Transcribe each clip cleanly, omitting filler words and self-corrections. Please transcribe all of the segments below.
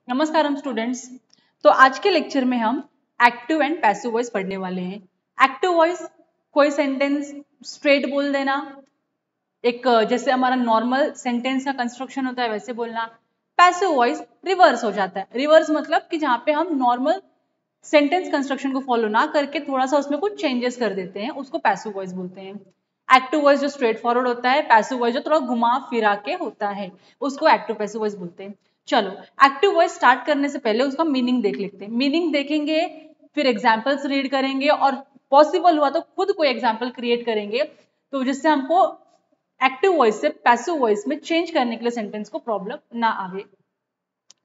नमस्कारम students. तो आज के लेक्चर में हम एक्टिव एंड पैसिव वॉइस पढ़ने वाले हैं। एक्टिव वॉइस कोई सेंटेंस स्ट्रेट बोल देना, एक जैसे हमारा नॉर्मल सेंटेंस का कंस्ट्रक्शन होता है वैसे बोलना। पैसिव वॉइस रिवर्स हो जाता है। रिवर्स मतलब कि जहाँ पे हम नॉर्मल सेंटेंस कंस्ट्रक्शन को फॉलो ना करके थोड़ा सा उसमें कुछ चेंजेस कर देते हैं, उसको पैसिव वॉइस बोलते हैं। एक्टिव वॉइस जो स्ट्रेट फॉरवर्ड होता है, पैसिव वॉइस जो थोड़ा घुमा फिरा के होता है, उसको एक्टिव पैसिव वॉइस बोलते हैं। चलो, एक्टिव वॉइस स्टार्ट करने से पहले उसका मीनिंग देख लेते हैं। मीनिंग देखेंगे, फिर एग्जाम्पल्स रीड करेंगे और पॉसिबल हुआ तो खुद कोई एग्जाम्पल क्रिएट करेंगे, तो जिससे हमको एक्टिव वॉइस से पैसिव वॉइस में चेंज करने के लिए सेंटेंस को प्रॉब्लम ना आवे।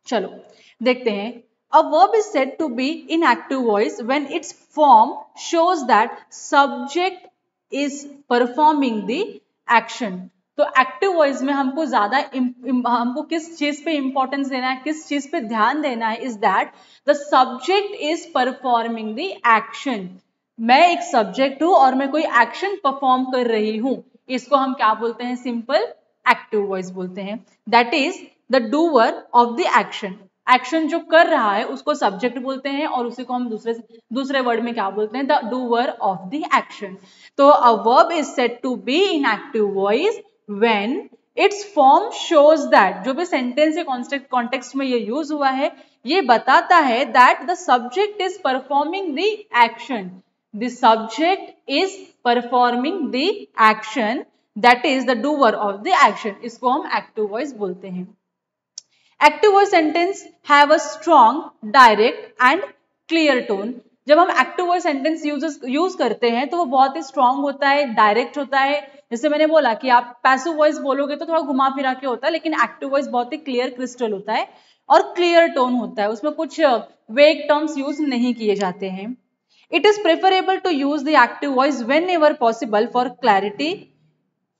चलो देखते हैं। A verb is said to be in active voice when its form shows that subject is performing the action। तो एक्टिव वॉइस में हमको ज्यादा हमको किस चीज पे इंपॉर्टेंस देना है, किस चीज पे ध्यान देना है, is that the subject is performing the action. मैं एक सब्जेक्ट हूं और मैं कोई एक्शन परफॉर्म कर रही हूं, इसको हम क्या बोलते हैं? सिंपल एक्टिव वॉइस बोलते हैं। That is the doer of the action. Action जो कर रहा है उसको सब्जेक्ट बोलते हैं और उसी को हम दूसरे वर्ड में क्या बोलते हैं? The doer of the action. तो a verb is said to be in active voice when its form shows that, जो भी सेंटेंस के कॉन्टेक्स्ट में ये यूज हुआ है, ये बताता है that the subject is performing the action. The subject is performing the action, that is the doer of the action. इसको हम एक्टिव वॉइस बोलते हैं। Active voice sentence have a strong, direct and clear tone. जब हम active voice sentence use करते हैं तो वो बहुत ही स्ट्रॉन्ग होता है, डायरेक्ट होता है। जैसे मैंने बोला कि आप पैसिव वॉइस बोलोगे तो थोड़ा घुमा फिरा के होता है, लेकिन एक्टिव वॉइस बहुत ही क्लियर क्रिस्टल होता है और क्लियर टोन होता है। उसमें कुछ वेग टर्म्स यूज नहीं किए जाते हैं। It is preferable to use the active voice whenever possible for clarity,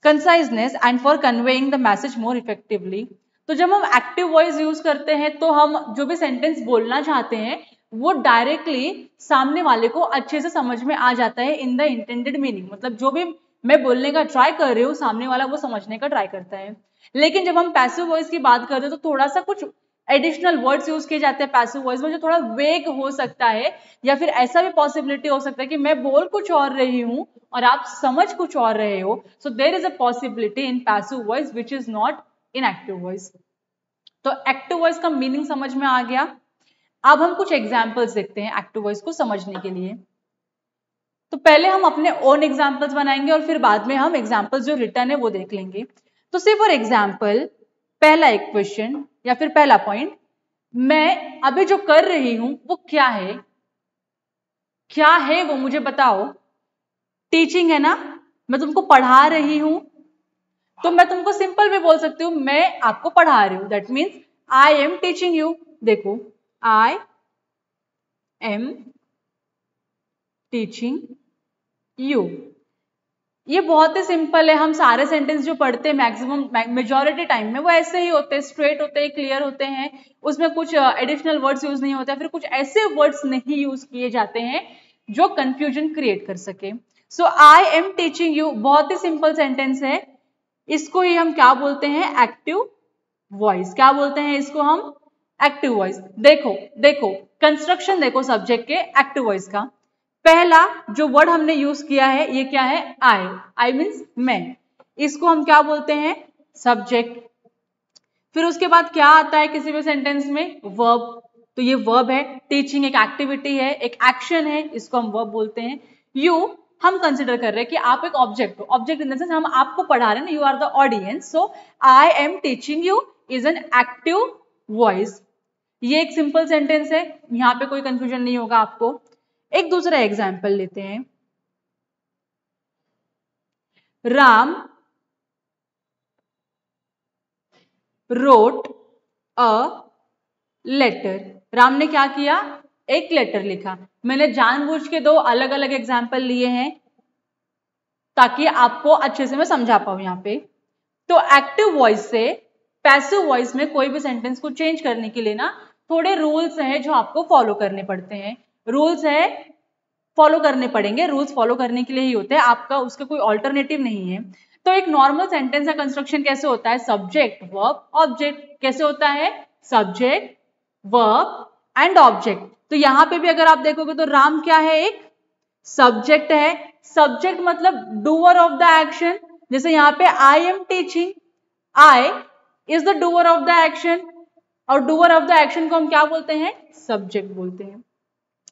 conciseness and for conveying the message more effectively. तो जब हम एक्टिव वॉइस यूज करते हैं तो हम जो भी सेंटेंस बोलना चाहते हैं वो डायरेक्टली सामने वाले को अच्छे से समझ में आ जाता है इन द इंटेंडेड मीनिंग। मतलब जो भी मैं बोलने का ट्राई कर रही हूँ सामने वाला वो समझने का ट्राई करता है। लेकिन जब हम पैसिव वॉइस की बात करते हैं तो थोड़ा सा कुछ एडिशनल वर्ड्स यूज किए जाते हैं पैसिव वॉइस में, जो थोड़ा वेग हो सकता है, या फिर ऐसा भी पॉसिबिलिटी हो सकता है कि मैं बोल कुछ और रही हूं और आप समझ कुछ और रहे हो। So there is a possibility in passive voice which is not in active voice. तो एक्टिव वॉइस का मीनिंग समझ में आ गया। अब हम कुछ एग्जाम्पल्स देखते हैं एक्टिव वॉइस को समझने के लिए। तो पहले हम अपने ओन एग्जाम्पल्स बनाएंगे और फिर बाद में हम एग्जाम्पल्स जो रिटर्न है वो देख लेंगे। तो से फॉर एग्जाम्पल, पहला एक क्वेश्चन या फिर पहला पॉइंट, मैं अभी जो कर रही हूं वो क्या है? क्या है वो मुझे बताओ। टीचिंग है ना, मैं तुमको पढ़ा रही हूं, तो मैं तुमको सिंपल भी बोल सकती हूँ मैं आपको पढ़ा रही हूं। That means I am teaching you. देखो, आई एम टीचिंग यू, ये बहुत ही सिंपल है। हम सारे सेंटेंस जो पढ़ते हैं मैक्सिमम मेजॉरिटी टाइम में वो ऐसे ही होते हैं, स्ट्रेट होते हैं, क्लियर होते हैं। उसमें कुछ एडिशनल वर्ड्स यूज नहीं होते, फिर कुछ ऐसे वर्ड्स नहीं यूज किए जाते हैं जो कंफ्यूजन क्रिएट कर सके। सो आई एम टीचिंग यू बहुत ही सिंपल सेंटेंस है। इसको ही हम क्या बोलते हैं? Active voice. क्या बोलते हैं इसको हम? Active voice. देखो देखो, कंस्ट्रक्शन देखो सब्जेक्ट के एक्टिव वॉइस का। पहला जो वर्ड हमने यूज किया है ये क्या है? आई। आई मीन्स मैं। इसको हम क्या बोलते हैं? सब्जेक्ट। फिर उसके बाद क्या आता है किसी भी सेंटेंस में? वर्ब। तो ये वर्ब है। टीचिंग एक एक्टिविटी है, एक एक्शन है, इसको हम वर्ब बोलते हैं। यू हम कंसिडर कर रहे हैं कि आप एक ऑब्जेक्ट हो। ऑब्जेक्ट इन द सेंस हम आपको पढ़ा रहे हैं, you are the audience. So I am teaching you is an active voice. ये एक सिंपल सेंटेंस है, यहां पे कोई कंफ्यूजन नहीं होगा आपको। एक दूसरा एग्जाम्पल लेते हैं। Ram wrote a letter. Ram ने क्या किया? एक लेटर लिखा। मैंने जानबूझ के दो अलग अलग एग्जाम्पल लिए हैं ताकि आपको अच्छे से मैं समझा पाऊं यहां पे। तो एक्टिव वॉइस से पैसिव वॉइस में कोई भी सेंटेंस को चेंज करने के लिए ना थोड़े रूल्स हैं जो आपको फॉलो करने पड़ते हैं। रूल्स है, फॉलो करने पड़ेंगे। रूल्स फॉलो करने के लिए ही होते हैं, आपका उसका कोई ऑल्टरनेटिव नहीं है। तो एक नॉर्मल सेंटेंस का कंस्ट्रक्शन कैसे होता है? Subject verb object. कैसे होता है? Subject verb and object. तो यहां पे भी अगर आप देखोगे तो राम क्या है, एक सब्जेक्ट है। सब्जेक्ट मतलब डूअर ऑफ द एक्शन। जैसे यहाँ पे आई am teaching, I is the doer of the action, और डूअर ऑफ द एक्शन को हम क्या बोलते हैं, सब्जेक्ट बोलते हैं।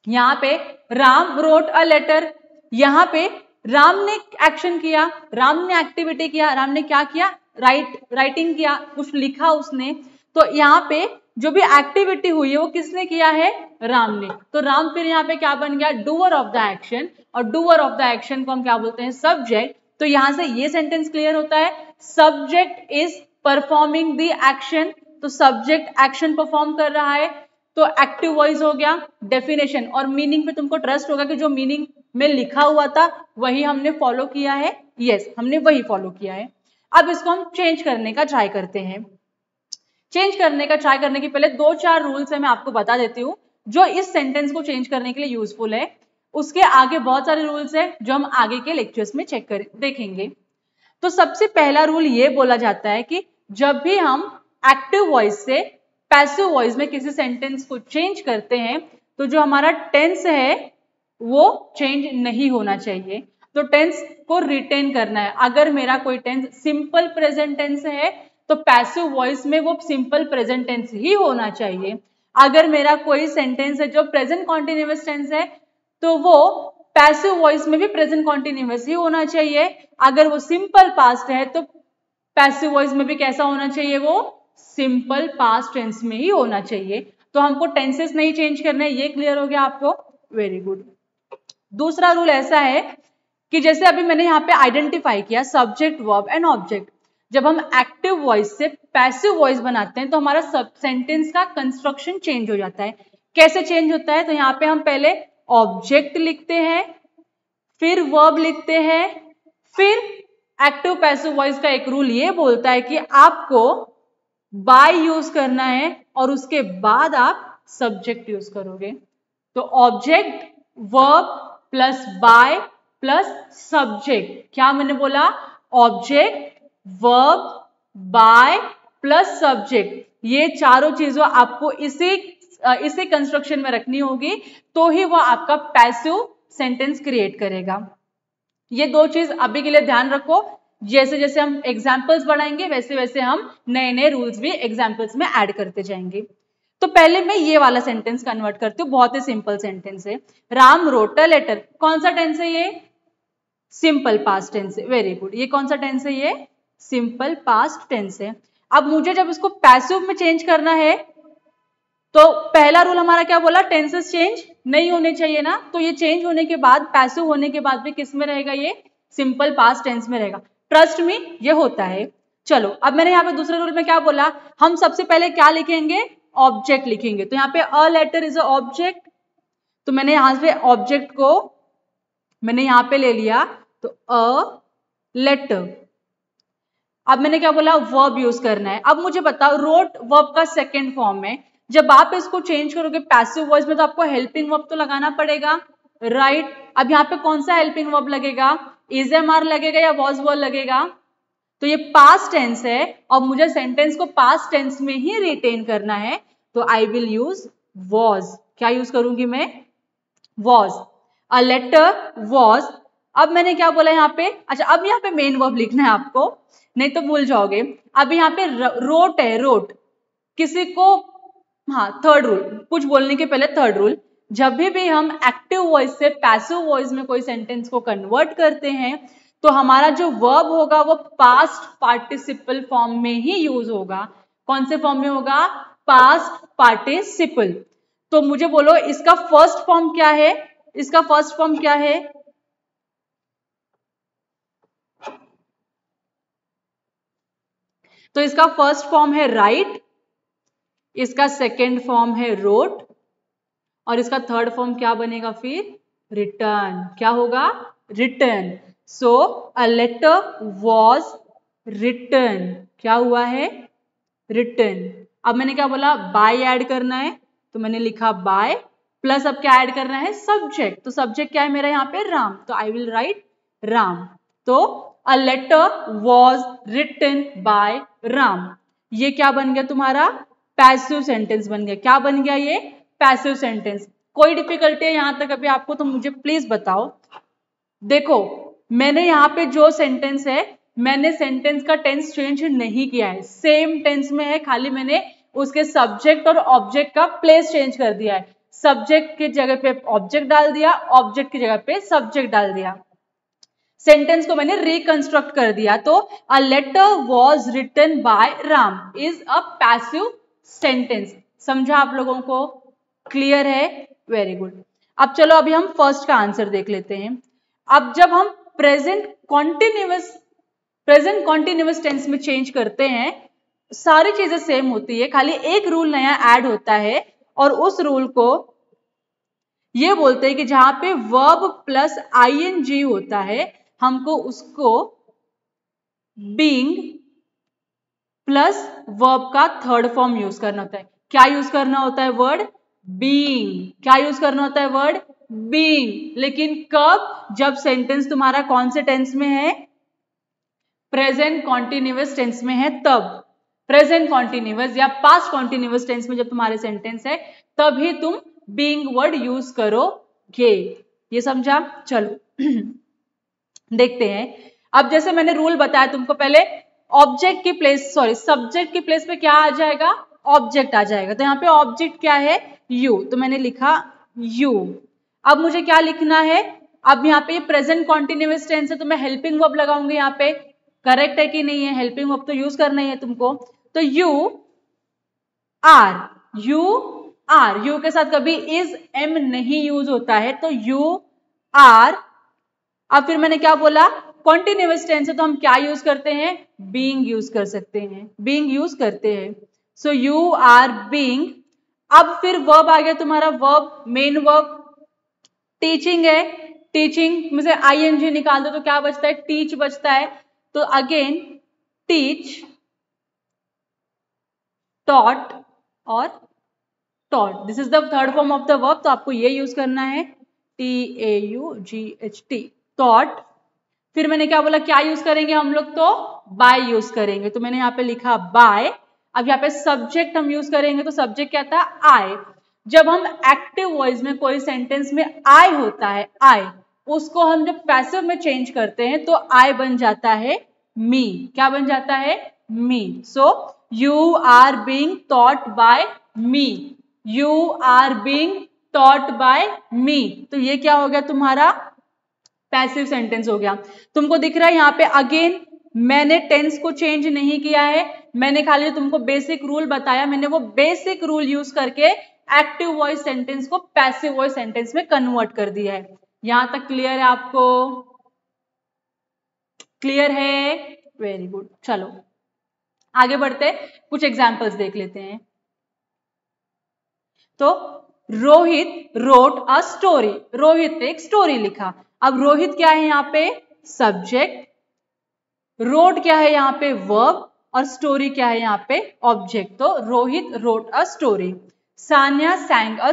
यहाँ पे राम रोट अ लेटर, यहाँ पे राम ने एक्शन किया, राम ने एक्टिविटी किया, राम ने क्या किया, राइटिंग किया, कुछ लिखा उसने। तो यहाँ पे जो भी एक्टिविटी हुई है वो किसने किया है, राम ने। तो राम फिर यहाँ पे क्या बन गया, डूअर ऑफ द एक्शन, और डूअर ऑफ द एक्शन को हम क्या बोलते हैं, सब्जेक्ट। तो यहां से ये सेंटेंस क्लियर होता है, subject is performing the action. तो सब्जेक्ट एक्शन परफॉर्म कर रहा है, तो एक्टिव वॉइस हो गया। डेफिनेशन और मीनिंग पे तुमको ट्रस्ट होगा कि जो मीनिंग में लिखा हुआ था वही हमने फॉलो किया है। यस, हमने वही फॉलो किया है। अब इसको हम चेंज करने का ट्राई करते हैं। चेंज करने का ट्राई करने के पहले 2-4 रूल्स है, मैं आपको बता देती हूँ जो इस सेंटेंस को चेंज करने के लिए यूजफुल है। उसके आगे बहुत सारे रूल्स है जो हम आगे के लेक्चर्स में चेक कर देखेंगे। तो सबसे पहला रूल ये बोला जाता है कि जब भी हम एक्टिव वॉइस से पैसिव वॉइस में किसी सेंटेंस को चेंज करते हैं तो जो हमारा टेंस है वो चेंज नहीं होना चाहिए। तो टेंस को रिटेन करना है। अगर मेरा कोई टेंस सिंपल प्रेजेंट टेंस है तो पैसिव वॉइस में वो सिंपल प्रेजेंट टेंस ही होना चाहिए। अगर मेरा कोई सेंटेंस है जो प्रेजेंट कॉन्टिन्यूअस टेंस है तो वो पैसिव वॉइस में भी प्रेजेंट कॉन्टिन्यूअस ही होना चाहिए। अगर वो सिंपल पास्ट है तो पैसिव वॉइस में भी कैसा होना चाहिए, वो सिंपल पास्ट टेंस में ही होना चाहिए। तो हमको टेंसेस नहीं चेंज करने, ये क्लियर हो गया आपको, वेरी गुड। दूसरा रूल ऐसा है कि जैसे अभी मैंने यहाँ पे आइडेंटिफाई किया सब्जेक्ट वर्ब एंड ऑब्जेक्ट, जब हम एक्टिव वॉइस से पैसिव वॉइस बनाते हैं तो हमारा सब सेंटेंस का कंस्ट्रक्शन चेंज हो जाता है। कैसे चेंज होता है, तो यहाँ पे हम पहले ऑब्जेक्ट लिखते हैं, फिर वर्ब लिखते हैं, फिर एक्टिव पैसिव वॉइस का एक रूल ये बोलता है कि आपको बाय यूज करना है और उसके बाद आप सब्जेक्ट यूज करोगे। तो object verb plus by plus subject, क्या मैंने बोला, object verb bye plus subject, ये चारों चीजों आपको इसी कंस्ट्रक्शन में रखनी होगी तो ही वो आपका पैसिव सेंटेंस क्रिएट करेगा। ये दो चीज अभी के लिए ध्यान रखो, जैसे जैसे हम एग्जाम्पल्स बढ़ाएंगे वैसे वैसे हम नए नए रूल्स भी एग्जाम्पल्स में ऐड करते जाएंगे। तो पहले मैं ये वाला सेंटेंस कन्वर्ट करती हूँ, बहुत ही सिंपल सेंटेंस है। राम रोट अ लेटर, कौन सा टेंस है ये, सिंपल पास्ट टेंस है, वेरी गुड। ये कौन सा टेंस है, ये सिंपल पास्ट टेंस है। अब मुझे जब इसको पैसिव में चेंज करना है तो पहला रूल हमारा क्या बोला, टेंसेस चेंज नहीं होने चाहिए ना। तो ये चेंज होने के बाद, पैसिव होने के बाद भी किस में रहेगा, ये सिंपल पास्ट टेंस में रहेगा। ट्रस्ट मी, ये होता है। चलो अब मैंने यहाँ पे दूसरे रूल में क्या बोला, हम सबसे पहले क्या लिखेंगे, ऑब्जेक्ट लिखेंगे। तो यहाँ पे a letter is a object, तो मैंने यहां से ऑब्जेक्ट को मैंने यहां पे ले लिया, तो अ लेटर। अब मैंने क्या बोला, वर्ब यूज करना है। अब मुझे बताओ, रोट वर्ब का सेकेंड फॉर्म है, जब आप इसको चेंज करोगे पैसिव वॉइस में तो आपको हेल्पिंग वर्ब तो लगाना पड़ेगा, राइट। अब यहाँ पे कौन सा हेल्पिंग वर्ब लगेगा, इज एम आर लगेगा या वॉज वर लगेगा। तो ये पास्ट टेंस है और मुझे सेंटेंस को पास्ट टेंस में ही रिटेन करना है, तो आई विल यूज वॉज। क्या यूज करूंगी मैं, वॉज। A letter was. अब मैंने क्या बोला यहाँ पे, अच्छा अब यहाँ पे मेन वर्ब लिखना है आपको, नहीं तो भूल जाओगे। अब यहाँ पे रोट है, रोट किसी को, हाँ थर्ड रूल, कुछ बोलने के पहले थर्ड रूल, जब भी हम एक्टिव वॉइस से पैसिव वॉइस में कोई सेंटेंस को कन्वर्ट करते हैं तो हमारा जो वर्ब होगा वो पास्ट पार्टिसिपल फॉर्म में ही यूज होगा। कौन से फॉर्म में होगा, पास्ट पार्टिसिपल। तो मुझे बोलो इसका फर्स्ट फॉर्म क्या है, इसका फर्स्ट फॉर्म क्या है, तो इसका फर्स्ट फॉर्म है राइट, इसका सेकेंड फॉर्म है रोट, और इसका थर्ड फॉर्म क्या बनेगा फिर, रिटर्न। क्या होगा, return. So a letter was return, क्या हुआ है, रिटर्न। अब मैंने क्या बोला, बाय ऐड करना है, तो मैंने लिखा बाय, प्लस अब क्या ऐड करना है, सब्जेक्ट। तो सब्जेक्ट क्या है मेरा यहाँ पे, राम, तो आई विल राइट राम। तो a letter was written by Ram, ये क्या बन गया तुम्हारा, पैसिव सेंटेंस बन गया। क्या बन गया ये? Passive sentence. कोई डिफिकल्टी है यहां तक अभी आपको तो मुझे प्लीज बताओ। देखो मैंने यहाँ पे जो सेंटेंस है, मैंने सेंटेंस का टेंस चेंज नहीं किया है, सेम टेंस में है, खाली मैंने उसके सब्जेक्ट और ऑब्जेक्ट का प्लेस चेंज कर दिया है। सब्जेक्ट की जगह पे ऑब्जेक्ट डाल दिया, ऑब्जेक्ट की जगह पे सब्जेक्ट डाल दिया, सेंटेंस को मैंने रिकंस्ट्रक्ट कर दिया। तो a letter was written by Ram is a passive sentence. समझा आप लोगों को? क्लियर है? Very good. अब चलो अभी हम फर्स्ट का आंसर देख लेते हैं। अब जब हम प्रेजेंट कॉन्टिन्यूअस टेंस में चेंज करते हैं, सारी चीजें सेम होती है, खाली एक रूल नया ऐड होता है, और उस रूल को ये बोलते हैं कि जहां पे वर्ब प्लस आईएनजी होता है, हमको उसको बीइंग प्लस वर्ब का थर्ड फॉर्म यूज करना होता है। क्या यूज करना होता है? Word being. क्या यूज करना होता है? Word being. लेकिन कब? जब सेंटेंस तुम्हारा कौन से टेंस में है? प्रेजेंट कॉन्टिन्यूअस टेंस में है तब। प्रेजेंट कॉन्टिन्यूअस या पास्ट कॉन्टिन्यूअस टेंस में जब तुम्हारे सेंटेंस है, तभी तुम बीइंग वर्ड यूज करोगे। ये समझा? चलो देखते हैं। अब जैसे मैंने रूल बताया तुमको, पहले ऑब्जेक्ट की प्लेस, सॉरी सब्जेक्ट की प्लेस पे क्या आ जाएगा? ऑब्जेक्ट आ जाएगा। तो यहाँ पे ऑब्जेक्ट क्या है? यू। तो मैंने लिखा यू। अब मुझे क्या लिखना है? अब यहाँ पे प्रेजेंट कॉन्टिन्यूअस टेंस है तो मैं हेल्पिंग वर्ब लगाऊंगी यहाँ पे। करेक्ट है कि नहीं है? हेल्पिंग वर्ब तो यूज करना ही है तुमको। तो you are, you are, you के साथ कभी इज एम नहीं यूज होता है, तो यू आर। अब फिर मैंने क्या बोला? कॉन्टिन्यूअस टेंस है तो हम क्या यूज करते हैं? बीइंग यूज कर सकते हैं, बीइंग यूज करते हैं। So you are being. अब फिर वर्ब आ गया तुम्हारा, वर्ब मेन वर्ब टीचिंग है। टीचिंग में से आईएनजी निकाल दो तो क्या बचता है? टीच बचता है। तो अगेन टीच, टॉट और taught, this is the third form of the verb, तो आपको ये यूज करना है, TAUGHT, टॉट। फिर मैंने क्या बोला? क्या यूज करेंगे हम लोग? तो बाय यूज करेंगे। तो मैंने यहाँ पे लिखा बाय। अब यहाँ पे सब्जेक्ट हम यूज करेंगे, तो सब्जेक्ट क्या था? आई। जब हम एक्टिव वॉइस में कोई सेंटेंस में आई होता है, आई, उसको हम जब पैसिव में चेंज करते हैं तो आई बन जाता है मी। क्या बन जाता है? Me. So you are being taught by me, you are being taught by me. तो ये क्या हो गया तुम्हारा? पैसिव सेंटेंस हो गया। तुमको दिख रहा है यहाँ पे अगेन मैंने टेंस को चेंज नहीं किया है, मैंने खाली तुमको बेसिक रूल बताया, मैंने वो बेसिक रूल यूज करके एक्टिव वॉइस सेंटेंस को पैसिव वॉइस सेंटेंस में कन्वर्ट कर दिया है। यहां तक क्लियर है आपको? क्लियर है? Very good. चलो आगे बढ़ते, कुछ एग्जाम्पल्स देख लेते हैं। तो Rohit wrote a story, Rohit ने एक स्टोरी लिखा। अब रोहित क्या है यहाँ पे? सब्जेक्ट। रोट क्या है यहाँ पे? वर्ब। और स्टोरी क्या है यहाँ पे? ऑब्जेक्ट। तो Rohit wrote a story. Sanya sang a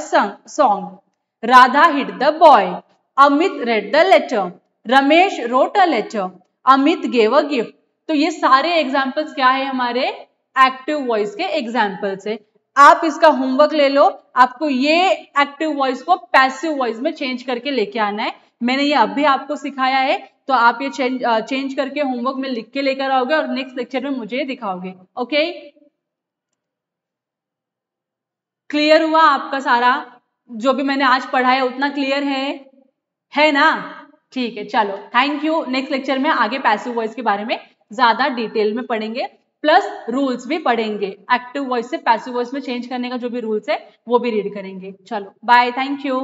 song, Radha hit the boy, Amit read the letter, Ramesh wrote a letter, Amit gave a gift। तो ये सारे एग्जाम्पल्स क्या है? हमारे एक्टिव वॉइस के एग्जाम्पल्स है। आप इसका होमवर्क ले लो, आपको ये एक्टिव वॉइस को पैसिव वॉइस में चेंज करके लेके आना है। मैंने ये अभी आपको सिखाया है, तो आप ये चेंज करके होमवर्क में लिख के लेकर आओगे और नेक्स्ट लेक्चर में मुझे दिखाओगे। ओके? क्लियर हुआ आपका सारा? जो भी मैंने आज पढ़ाया उतना क्लियर है ना? ठीक है, चलो थैंक यू। नेक्स्ट लेक्चर में आगे पैसिव वॉइस के बारे में ज्यादा डिटेल में पढ़ेंगे, प्लस रूल्स भी पढ़ेंगे। एक्टिव वॉइस से पैसिव वॉइस में चेंज करने का जो भी रूल्स है वो भी रीड करेंगे। चलो बाय, थैंक यू।